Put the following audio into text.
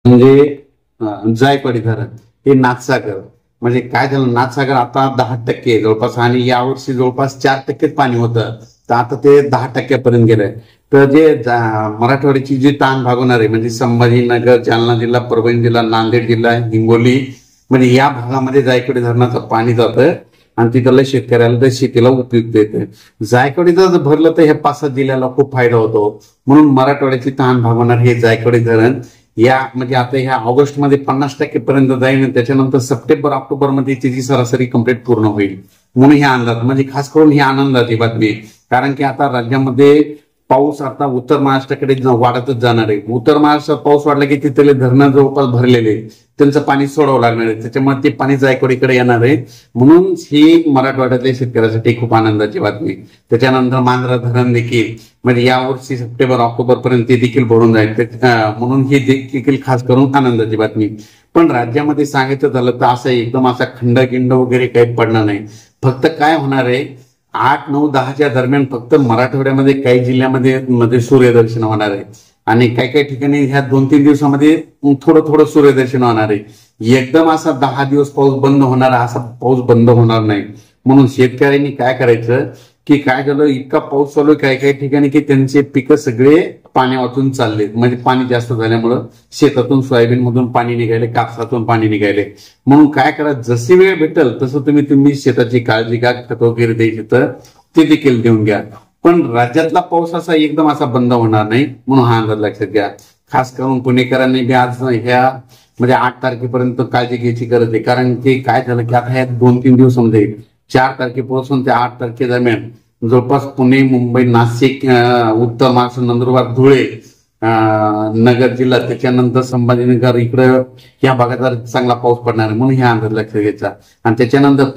म्हणजे जायकवाडी धरण हे नाथसागर म्हणजे काय झालं, नाथसागर आता 10% जवळपास आणि यावर्षी जवळपास 4% पाणी होतं, तर आता ते 10% गेलंय. तर जे मराठवाड्याची जी ताण भागवणार आहे म्हणजे संभाजीनगर, जालना जिल्हा, परभणी जिल्हा, नांदेड जिल्हा, हिंगोली म्हणजे या भागामध्ये जायकवाडी धरणाचं पाणी जातं आणि तिथल्या शेतकऱ्याला तर शेतीला उपयुक्त येते. जायकवाडीचं जर भरलं तर ह्या 5-7 जिल्ह्याला खूप फायदा होतो. म्हणून मराठवाड्याची ताण भागवणार हे जायकवाडी धरण या म्हणजे आता ह्या ऑगस्ट मध्ये 50% पर्यंत जाईल आणि त्याच्यानंतर सप्टेंबर ऑक्टोबर मध्ये त्याची सरासरी कंप्लीट पूर्ण होईल. म्हणून हे अंदाज म्हणजे खास करून ही आनंदाची बातमी, कारण की आता राज्यामध्ये पाऊस आता उत्तर महाराष्ट्राकडे वाढतच जाणार आहे. उत्तर महाराष्ट्रात पाऊस वाढला की तिथले धरणं जवळपास भरलेले, त्यांचं पाणी सोडावं लागणार आहे, त्याच्यामुळे ते पाणी जायकवाडीकडे येणार आहे. म्हणून ही मराठवाड्यातल्या शेतकऱ्यासाठी खूप आनंदाची बातमी. त्याच्यानंतर मांजरा धरण देखील म्हणजे यावर्षी सप्टेंबर ऑक्टोबर पर्यंत ते देखील भरून जाईल, म्हणून ही देखील खास करून आनंदाची बातमी. पण राज्यामध्ये सांगायचं झालं तर असं एकदम असा खंडकिंड वगैरे काही पडणार नाही. फक्त काय होणार आहे, 8, 9, 10च्या दरम्यान फक्त मराठवाड्यामध्ये काही जिल्ह्यामध्ये सूर्यदर्शन होणार आहे आणि काही काही ठिकाणी ह्या 2-3 दिवसामध्ये थोडं सूर्यदर्शन होणार आहे. एकदम असा 10 दिवस पाऊस बंद होणार, असा पाऊस बंद होणार नाही. म्हणून शेतकऱ्यांनी काय करायचं की काय झालं, इतका पाऊस चालू आहे काही काही ठिकाणी की त्यांचे पिकं सगळे पाण्या वाचून चालले, म्हणजे पाणी जास्त झाल्यामुळं शेतातून सोयाबीन मधून पाणी निघाले, कापसातून पाणी निघाले. म्हणून काय करा, जशी वेळ भेटेल तसं तुम्ही शेताची काळजी घ्या, खत वगैरे द्यायची तर ते देखील देऊन घ्या. पण राज्यातला पाऊस असा एकदम असा बंद होणार नाही, म्हणून हा अंदाज लक्षात घ्या. खास करून पुणेकरांनी बी आज ह्या म्हणजे 8 तारखेपर्यंत काळजी घ्यायची गरज आहे, कारण की काय झालं की आता ह्या 2-3 दिवसामध्ये 4 तारखेपासून ते 8 तारखेदरम्यान जवळपास पुणे, मुंबई, नाशिक, उत्तर महाराष्ट्र, नंदुरबार, धुळे, नगर जिल्हा, त्याच्यानंतर संभाजीनगर इकडं या भागात चांगला पाऊस पडणार आहे. म्हणून हे अंदाज लक्षात घ्यायचा. आणि त्याच्यानंतर